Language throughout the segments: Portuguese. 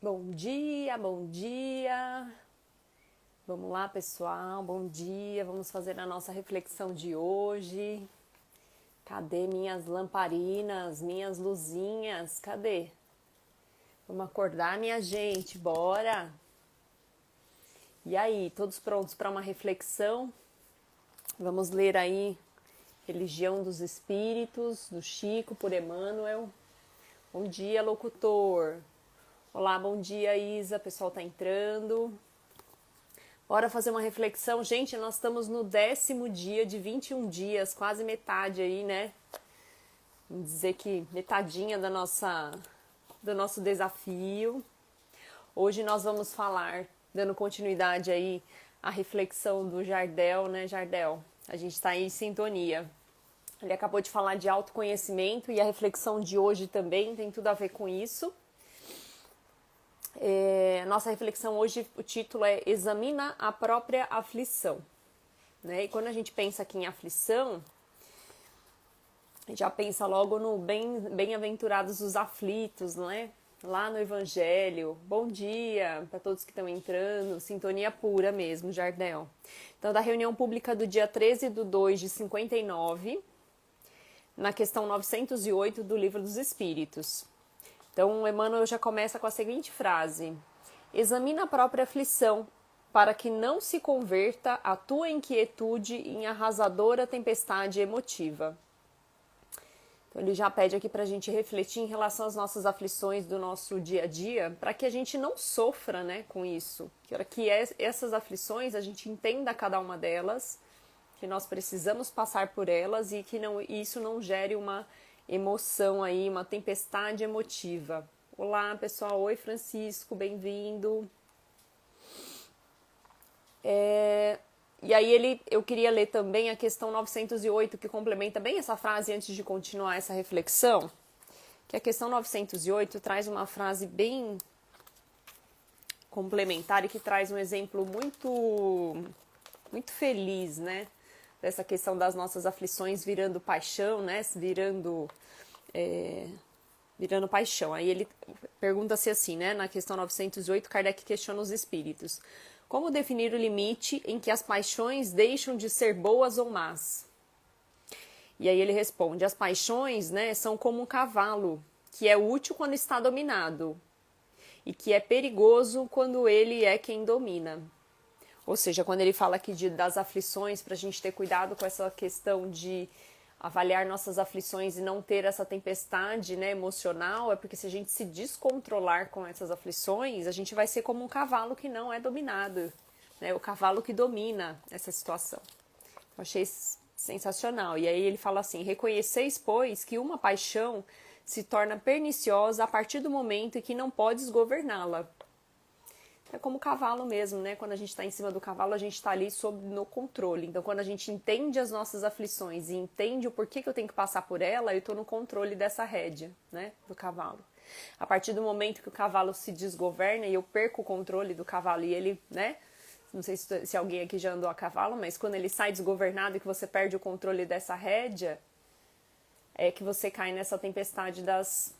Bom dia, bom dia. Vamos lá, pessoal. Bom dia. Vamos fazer a nossa reflexão de hoje. Cadê minhas lamparinas, minhas luzinhas? Cadê? Vamos acordar, minha gente. Bora. E aí, todos prontos para uma reflexão? Vamos ler aí Religião dos Espíritos, do Chico, por Emmanuel. Bom dia, locutor. Olá, bom dia, Isa. O pessoal tá entrando. Bora fazer uma reflexão. Gente, nós estamos no 10º dia de 21 dias, quase metade aí, né? Vamos dizer que metadinha do nosso desafio. Hoje nós vamos falar, dando continuidade aí à reflexão do Jardel, né, Jardel? A gente está aí em sintonia. Ele acabou de falar de autoconhecimento e a reflexão de hoje também tem tudo a ver com isso. Nossa reflexão hoje, o título é Examina a própria aflição. Né? E quando a gente pensa aqui em aflição, a gente já pensa logo no bem-aventurados os aflitos, né? Lá no Evangelho. Bom dia para todos que estão entrando, sintonia pura mesmo, Jardel. Então, da reunião pública do dia 13/2/59, na questão 908 do Livro dos Espíritos. Então, Emmanuel já começa com a seguinte frase: examina a própria aflição, para que não se converta a tua inquietude em arrasadora tempestade emotiva. Então, ele já pede aqui para a gente refletir em relação às nossas aflições do nosso dia a dia, para que a gente não sofra, né, com isso. Que essas aflições, a gente entenda cada uma delas, que nós precisamos passar por elas e que isso não gere uma emoção aí, uma tempestade emotiva. Olá, pessoal. Oi, Francisco, bem-vindo. E aí eu queria ler também a questão 908, que complementa bem essa frase antes de continuar essa reflexão, que a questão 908 traz uma frase bem complementar e que traz um exemplo muito feliz, né? Dessa questão das nossas aflições virando paixão, né? Virando paixão. Aí ele pergunta-se assim, né? Na questão 908, Kardec questiona os espíritos. Como definir o limite em que as paixões deixam de ser boas ou más? E aí ele responde, as paixões, né, são como um cavalo, que é útil quando está dominado, e que é perigoso quando ele é quem domina. Ou seja, quando ele fala aqui das aflições, para a gente ter cuidado com essa questão de avaliar nossas aflições e não ter essa tempestade, né, emocional, é porque se a gente se descontrolar com essas aflições, a gente vai ser como um cavalo que não é dominado, né, o cavalo que domina essa situação. Eu achei sensacional. E aí ele fala assim, reconheceis, pois, que uma paixão se torna perniciosa a partir do momento em que não podes governá-la. É como o cavalo mesmo, né? Quando a gente está em cima do cavalo, a gente está ali no controle. Então, quando a gente entende as nossas aflições e entende o porquê que eu tenho que passar por ela, eu estou no controle dessa rédea, né? Do cavalo. A partir do momento que o cavalo se desgoverna e eu perco o controle do cavalo e ele, né? Não sei se alguém aqui já andou a cavalo, mas quando ele sai desgovernado e que você perde o controle dessa rédea, é que você cai nessa tempestade das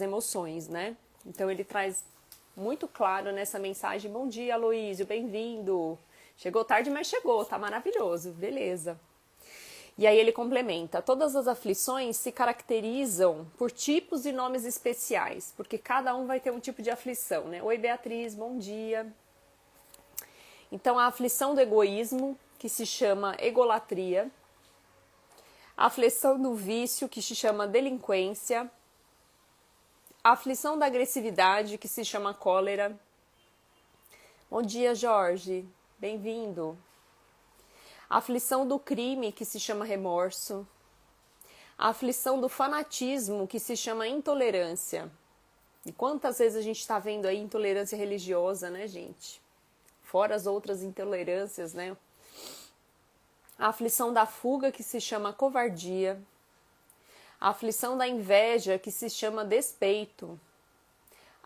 emoções, né? Então, ele traz muito claro nessa mensagem. Bom dia, Aloísio, bem-vindo. Chegou tarde, mas chegou, tá maravilhoso, beleza. E aí ele complementa, todas as aflições se caracterizam por tipos e nomes especiais, porque cada um vai ter um tipo de aflição, né? Oi, Beatriz, bom dia. Então, a aflição do egoísmo, que se chama egolatria, a aflição do vício, que se chama delinquência, a aflição da agressividade, que se chama cólera. Bom dia, Jorge. Bem-vindo. A aflição do crime, que se chama remorso. A aflição do fanatismo, que se chama intolerância. E quantas vezes a gente está vendo aí intolerância religiosa, né, gente? Fora as outras intolerâncias, né? A aflição da fuga, que se chama covardia. A aflição da inveja, que se chama despeito.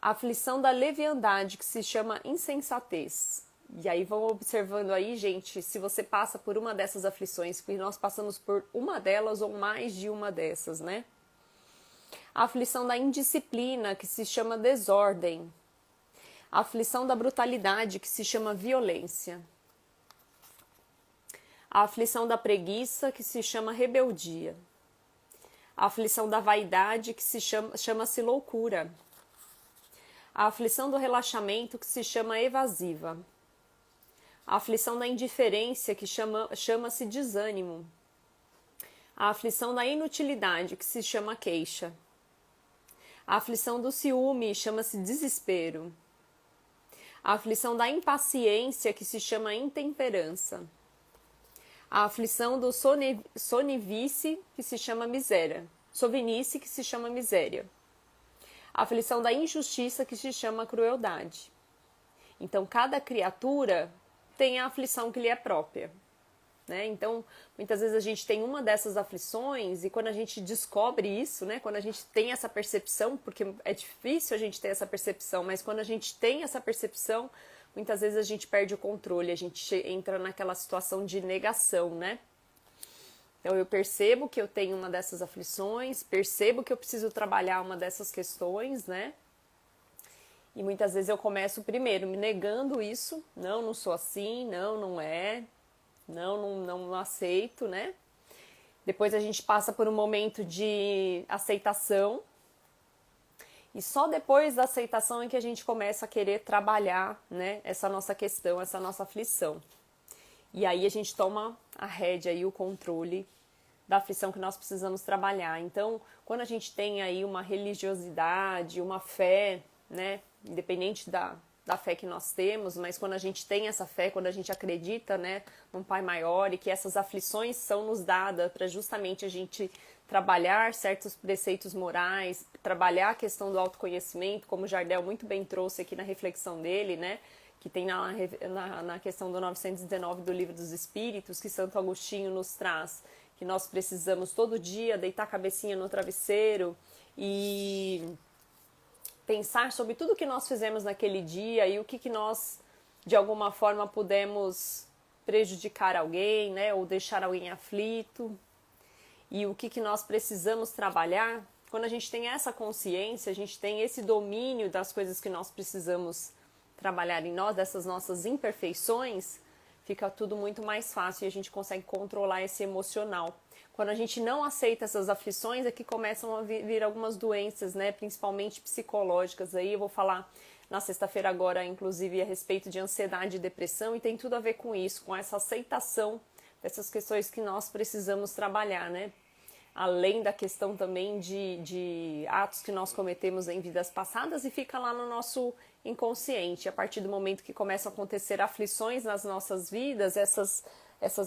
A aflição da leviandade, que se chama insensatez. E aí vão observando aí, gente, se você passa por uma dessas aflições, porque nós passamos por uma delas ou mais de uma dessas, né? A aflição da indisciplina, que se chama desordem. A aflição da brutalidade, que se chama violência. A aflição da preguiça, que se chama rebeldia. A aflição da vaidade, que chama-se loucura. A aflição do relaxamento, que se chama evasiva. A aflição da indiferença, que chama-se desânimo. A aflição da inutilidade, que se chama queixa. A aflição do ciúme chama-se desespero. A aflição da impaciência, que se chama intemperança. A aflição do sonivice, que se chama miséria. Sovinice, que se chama miséria. A aflição da injustiça, que se chama crueldade. Então, cada criatura tem a aflição que lhe é própria, né? Então, muitas vezes a gente tem uma dessas aflições e quando a gente descobre isso, né? Quando a gente tem essa percepção, porque é difícil a gente ter essa percepção, mas quando a gente tem essa percepção, muitas vezes a gente perde o controle, a gente entra naquela situação de negação, né? Então, eu percebo que eu tenho uma dessas aflições, percebo que eu preciso trabalhar uma dessas questões, né? E muitas vezes eu começo primeiro me negando isso, não sou assim, não é, não aceito, né? Depois a gente passa por um momento de aceitação. E só depois da aceitação é que a gente começa a querer trabalhar, né, essa nossa questão, essa nossa aflição. E aí a gente toma a rédea e o controle da aflição que nós precisamos trabalhar. Então, quando a gente tem aí uma religiosidade, uma fé, né, independente da fé que nós temos, mas quando a gente tem essa fé, quando a gente acredita, né, num Pai maior e que essas aflições são nos dadas para justamente a gente trabalhar certos preceitos morais, trabalhar a questão do autoconhecimento, como o Jardel muito bem trouxe aqui na reflexão dele, né, que tem na questão do 919 do Livro dos Espíritos, que Santo Agostinho nos traz, que nós precisamos todo dia deitar a cabecinha no travesseiro e pensar sobre tudo que nós fizemos naquele dia e o que nós, de alguma forma, pudemos prejudicar alguém, né, ou deixar alguém aflito, e o que nós precisamos trabalhar. Quando a gente tem essa consciência, a gente tem esse domínio das coisas que nós precisamos trabalhar em nós, dessas nossas imperfeições, fica tudo muito mais fácil e a gente consegue controlar esse emocional. Quando a gente não aceita essas aflições, é que começam a vir algumas doenças, né, principalmente psicológicas. Aí eu vou falar na sexta-feira agora, inclusive, a respeito de ansiedade e depressão, e tem tudo a ver com isso, com essa aceitação dessas questões que nós precisamos trabalhar, né? Além da questão também de atos que nós cometemos em vidas passadas e fica lá no nosso inconsciente. A partir do momento que começam a acontecer aflições nas nossas vidas, essas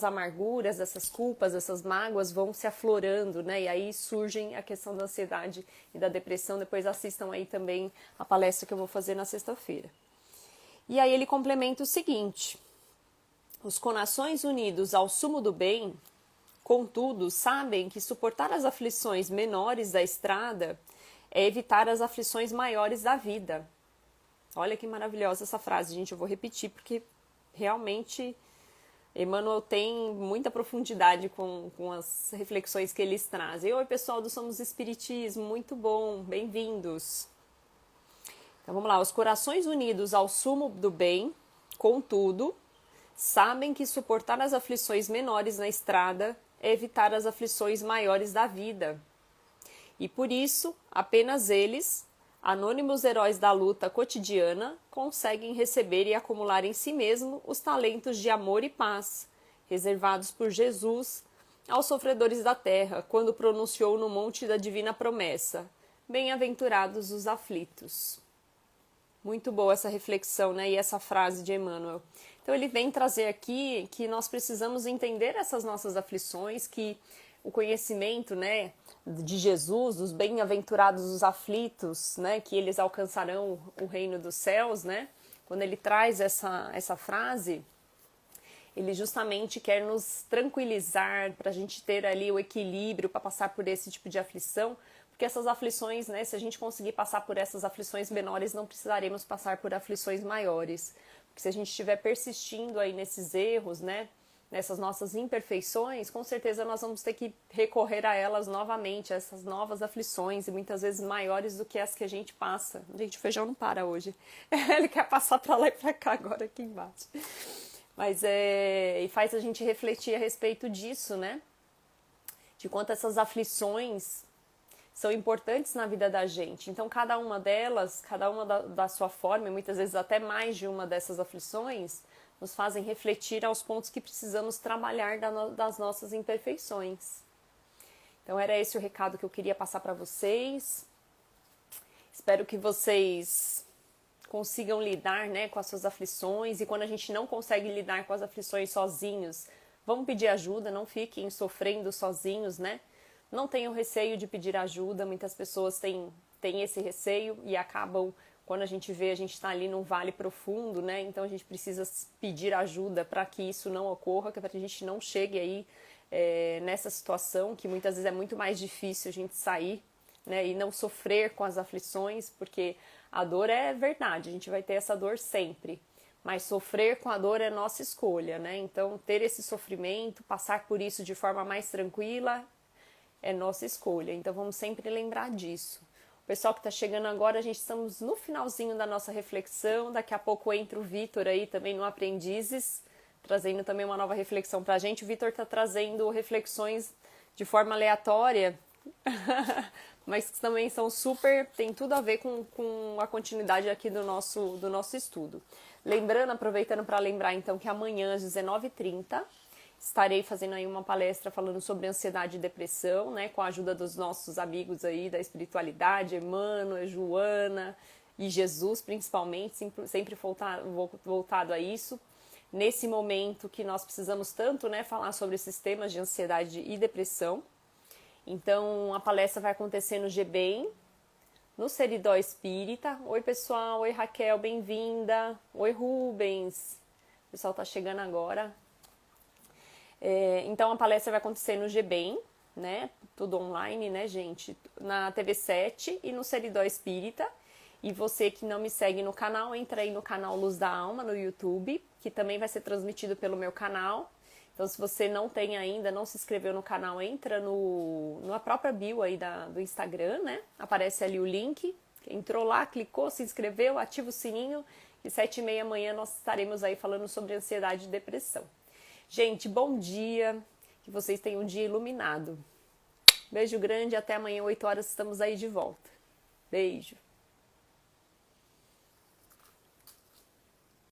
amarguras, essas culpas, essas mágoas vão se aflorando, né? E aí surgem a questão da ansiedade e da depressão. Depois assistam aí também a palestra que eu vou fazer na sexta-feira. E aí ele complementa o seguinte: os corações unidos ao sumo do bem, contudo, sabem que suportar as aflições menores da estrada é evitar as aflições maiores da vida. Olha que maravilhosa essa frase, gente. Eu vou repetir porque realmente Emmanuel tem muita profundidade com as reflexões que eles trazem. Oi, pessoal do Somos Espiritismo, muito bom, bem-vindos. Então vamos lá, os corações unidos ao sumo do bem, contudo, sabem que suportar as aflições menores na estrada é evitar as aflições maiores da vida. E por isso, apenas eles, anônimos heróis da luta cotidiana, conseguem receber e acumular em si mesmo os talentos de amor e paz, reservados por Jesus aos sofredores da terra, quando pronunciou no monte da divina promessa: bem-aventurados os aflitos. Muito boa essa reflexão, né? E essa frase de Emmanuel. Então ele vem trazer aqui que nós precisamos entender essas nossas aflições, que o conhecimento, né, de Jesus, dos bem-aventurados os aflitos, né, que eles alcançarão o reino dos céus, né? Quando ele traz essa frase, ele justamente quer nos tranquilizar para a gente ter ali o equilíbrio para passar por esse tipo de aflição, porque essas aflições, né, se a gente conseguir passar por essas aflições menores, não precisaremos passar por aflições maiores. Porque se a gente estiver persistindo aí nesses erros, né, nessas nossas imperfeições, com certeza nós vamos ter que recorrer a elas novamente, a essas novas aflições, e muitas vezes maiores do que as que a gente passa. Gente, o feijão não para hoje. Ele quer passar para lá e para cá agora, aqui embaixo. Mas e faz a gente refletir a respeito disso, né? De quanto essas aflições são importantes na vida da gente. Então, cada uma delas, cada uma da sua forma, e muitas vezes até mais de uma dessas aflições, nos fazem refletir aos pontos que precisamos trabalhar das nossas imperfeições. Então, era esse o recado que eu queria passar para vocês. Espero que vocês consigam lidar, né, com as suas aflições. E quando a gente não consegue lidar com as aflições sozinhos, vamos pedir ajuda, não fiquem sofrendo sozinhos, né? Não tenham receio de pedir ajuda. Muitas pessoas têm esse receio e acabam, quando a gente vê, a gente está ali num vale profundo, né? Então a gente precisa pedir ajuda para que isso não ocorra, para que a gente não chegue aí nessa situação, que muitas vezes é muito mais difícil a gente sair, né? E não sofrer com as aflições, porque a dor é verdade, a gente vai ter essa dor sempre. Mas sofrer com a dor é nossa escolha, né? Então ter esse sofrimento, passar por isso de forma mais tranquila, é nossa escolha. Então vamos sempre lembrar disso. O pessoal que está chegando agora, a gente estamos no finalzinho da nossa reflexão. Daqui a pouco entra o Vitor aí também no Aprendizes, trazendo também uma nova reflexão para a gente. O Vitor está trazendo reflexões de forma aleatória, mas que também são tem tudo a ver com a continuidade aqui do nosso estudo. Lembrando, aproveitando para lembrar então que amanhã às 19h30 estarei fazendo aí uma palestra falando sobre ansiedade e depressão, né, com a ajuda dos nossos amigos aí da espiritualidade, Emmanuel, Joana e Jesus, principalmente, sempre voltado a isso. Nesse momento que nós precisamos tanto, né, falar sobre esses temas de ansiedade e depressão. Então, a palestra vai acontecer no GBEM, no Seridó Espírita. Oi, pessoal. Oi, Raquel. Bem-vinda. Oi, Rubens. O pessoal tá chegando agora. Então, a palestra vai acontecer no GBEM, né? Tudo online, né, gente? Na TV7 e no Seridó Espírita. E você que não me segue no canal, entra aí no canal Luz da Alma, no YouTube, que também vai ser transmitido pelo meu canal. Então, se você não tem ainda, não se inscreveu no canal, entra na própria bio aí do Instagram, né? Aparece ali o link. Entrou lá, clicou, se inscreveu, ativa o sininho. E 7h30 amanhã nós estaremos aí falando sobre ansiedade e depressão. Gente, bom dia. Que vocês tenham um dia iluminado. Beijo grande, até amanhã, 8 horas, estamos aí de volta. Beijo.